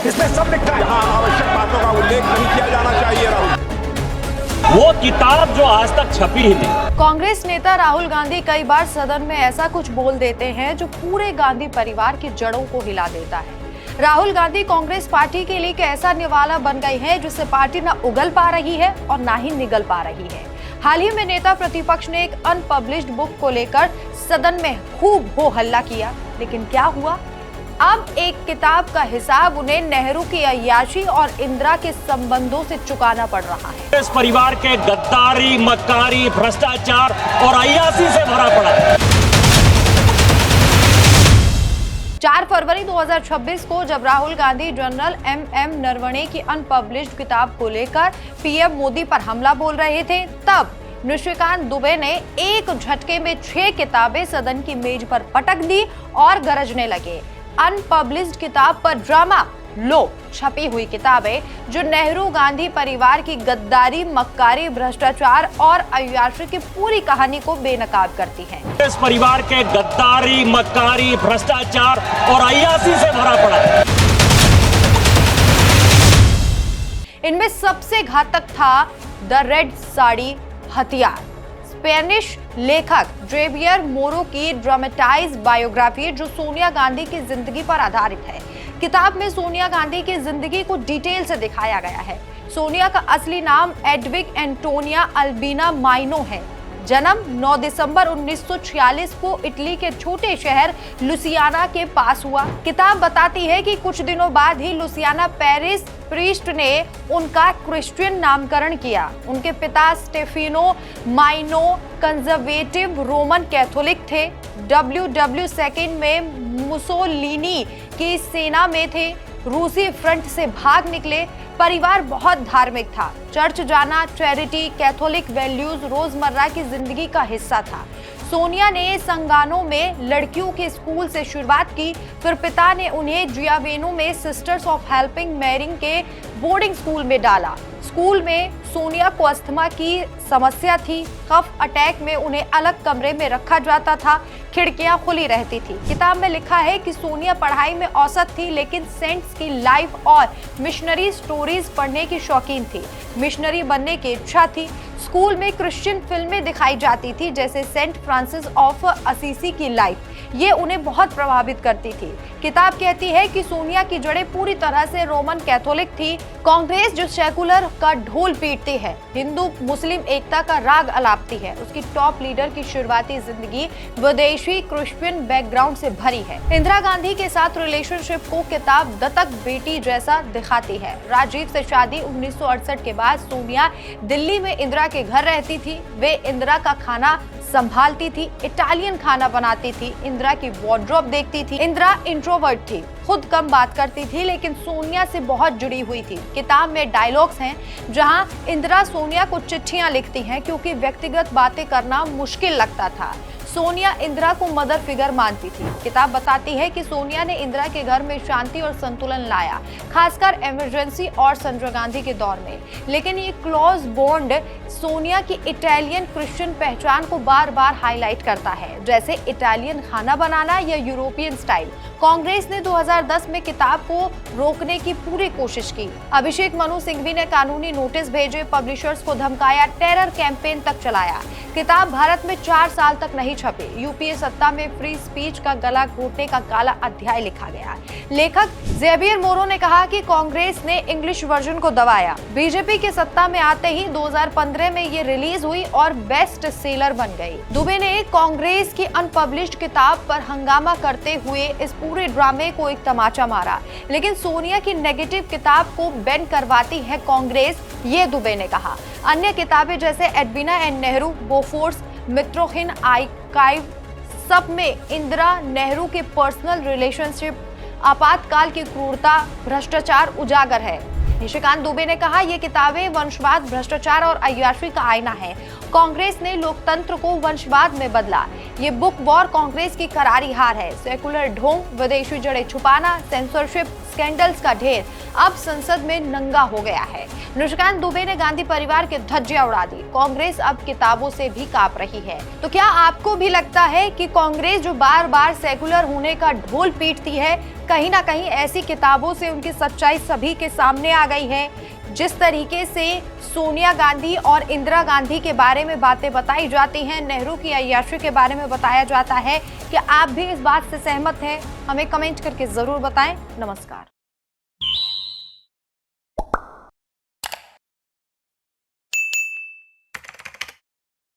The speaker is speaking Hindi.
इसमें सब लिखा है। यहाँ आवश्यक बातों का उल्लेख नहीं किया जाना चाहिए। राहुल, वो किताब जो आज तक छपी ही नहीं। कांग्रेस नेता राहुल गांधी कई बार सदन में ऐसा कुछ बोल देते हैं जो पूरे गांधी परिवार की जड़ों को हिला देता है। राहुल गांधी कांग्रेस पार्टी के लिए एक ऐसा निवाला बन गए हैं जिससे पार्टी ना उगल पा रही है और ना ही निगल पा रही है। हाल ही में नेता प्रतिपक्ष ने एक अनपब्लिश्ड बुक को लेकर सदन में खूब हो हल्ला किया, लेकिन क्या हुआ? अब एक किताब का हिसाब उन्हें नेहरू की अय्याशी और इंदिरा के संबंधों से चुकाना पड़ रहा है। इस परिवार के गद्दारी, मक्कारी, भ्रष्टाचार और अय्याशी से भरा पड़ा है। 4 फरवरी 2026 को जब राहुल गांधी जनरल एम नरवणे की अनपब्लिश्ड किताब को लेकर पीएम मोदी पर हमला बोल रहे थे, तब निशिकांत दुबे ने एक झटके में 6 किताबें सदन की मेज पर पटक दी और गरजने लगे। अनपब्लिश्ड किताब पर ड्रामा, लो छपी हुई किताबें जो नेहरू गांधी परिवार की गद्दारी, मक्कारी, भ्रष्टाचार और अय्याशी की पूरी कहानी को बेनकाब करती हैं। इस परिवार के गद्दारी, मक्कारी, भ्रष्टाचार और अय्याशी से भरा पड़ा है। इनमें सबसे घातक था द रेड साड़ी हथियार, स्पेनिश लेखक जेवियर मोरो की ड्रामेटाइज्ड बायोग्राफी जो सोनिया गांधी की जिंदगी पर आधारित है। किताब में सोनिया गांधी की जिंदगी को डिटेल से दिखाया गया है। सोनिया का असली नाम एडविग एंटोनिया अल्बिना माइनो है। जन्म 9 दिसंबर 1946 को इटली के छोटे शहर लुसियाना के पास हुआ। किताब बताती है कि कुछ दिनों बाद ही लुसियाना पेरिस प्रीस्ट ने उनका क्रिश्चियन नामकरण किया। उनके पिता स्टेफिनो माइनो कंजर्वेटिव रोमन कैथोलिक थे। WW2 में मुसोलिनी की सेना में थे। रूसी फ्रंट से भाग निकले। परिवार बहुत धार्मिक था। चर्च जाना, चैरिटी, कैथोलिक वैल्यूज रोजमर्रा की जिंदगी का हिस्सा था। सोनिया ने संगानो में लड़कियों के स्कूल से शुरुआत की, फिर पिता ने उन्हें जियावेनो में सिस्टर्स ऑफ हेल्पिंग मैरिंग के बोर्डिंग स्कूल में डाला। स्कूल में सोनिया को अस्थमा की समस्या थी। कफ अटैक में उन्हें अलग कमरे में रखा जाता था, खिड़कियां खुली रहती थी। किताब में लिखा है कि सोनिया पढ़ाई में औसत थी, लेकिन सेंट्स की लाइफ और मिशनरी स्टोरीज पढ़ने की शौकीन थी। मिशनरी बनने की इच्छा थी। स्कूल में क्रिश्चियन फिल्में दिखाई जाती थी, जैसे सेंट फ्रांसिस ऑफ असीसी की लाइफ। ये उन्हें बहुत प्रभावित करती थी। किताब कहती है कि सोनिया की जड़ें पूरी तरह से रोमन कैथोलिक थी। कांग्रेस जो सेकुलर का ढोल पीटती है, हिंदू मुस्लिम एकता का राग अलापती है, उसकी टॉप लीडर की शुरुआती जिंदगी विदेशी क्रिश्चियन बैकग्राउंड से भरी है। इंदिरा गांधी के साथ रिलेशनशिप को किताब दत्तक बेटी जैसा दिखाती है। राजीव से शादी 1968 के बाद सोनिया दिल्ली में इंदिरा के घर रहती थी। वे इंदिरा का खाना संभालती थी, इटालियन खाना बनाती थी, इंदिरा की वार्डरोब देखती थी। इंदिरा इंट्रोवर्ट थी, खुद कम बात करती थी, लेकिन सोनिया से बहुत जुड़ी हुई थी। किताब में डायलॉग्स हैं जहां इंदिरा सोनिया को चिट्ठियां लिखती हैं क्योंकि व्यक्तिगत बातें करना मुश्किल लगता था। सोनिया इंदिरा को मदर फिगर मानती थी। किताब बताती है कि सोनिया ने इंदिरा के घर में शांति और संतुलन लाया, खासकर इमरजेंसी और संजय गांधी के दौर में। लेकिन ये क्लोज बॉन्ड सोनिया की इटालियन क्रिश्चियन पहचान को बार बार हाईलाइट करता है, जैसे इटालियन खाना बनाना या यूरोपियन स्टाइल। कांग्रेस ने 2010 में किताब को रोकने की पूरी कोशिश की। अभिषेक मनु सिंघवी ने कानूनी नोटिस भेजे, पब्लिशर्स को धमकाया, टेरर कैंपेन तक चलाया। किताब भारत में 4 साल तक नहीं छपी। यूपीए सत्ता में फ्री स्पीच का गला घोटने का काला अध्याय लिखा गया। लेखक जेवियर मोरो ने कहा कि कांग्रेस ने इंग्लिश वर्जन को दबाया। बीजेपी के सत्ता में आते ही 2015 में ये रिलीज हुई और बेस्ट सेलर बन गई। दुबे ने कांग्रेस की अनपब्लिश्ड किताब पर हंगामा करते हुए इस पूरे ड्रामे को एक तमाचा मारा। लेकिन सोनिया की नेगेटिव किताब को बैन करवाती है कांग्रेस, ये दुबे ने कहा। अन्य किताबें जैसे Edwina and Nehru, Bofors, Mitrokhin archive, सब में इंदिरा नेहरू के पर्सनल रिलेशनशिप, आपातकाल की क्रूरता, भ्रष्टाचार उजागर है। निशिकांत दुबे ने कहा, ये किताबें वंशवाद, भ्रष्टाचार और अय्याशी का आईना है। कांग्रेस ने लोकतंत्र को वंशवाद में बदला। ये बुक वॉर कांग्रेस की करारी हार है। सेकुलर ढोंग, विदेशी जड़ें छुपाना, सेंसरशिप, स्कैंडल्स का ढेर, अब संसद में नंगा हो गया है। निशिकांत दुबे ने गांधी परिवार के धज्जियां उड़ा दी। कांग्रेस अब किताबों से भी कांप रही है। तो क्या आपको भी लगता है कि कांग्रेस जो बार बार सेकुलर होने का ढोल पीटती है, कहीं ना कहीं ऐसी किताबों से उनकी सच्चाई सभी के सामने आ गई है? जिस तरीके से सोनिया गांधी और इंदिरा गांधी के बारे में बातें बताई जाती हैं, नेहरू की अय्याशी के बारे में बताया जाता है, कि आप भी इस बात से सहमत हैं? हमें कमेंट करके जरूर बताएं। नमस्कार।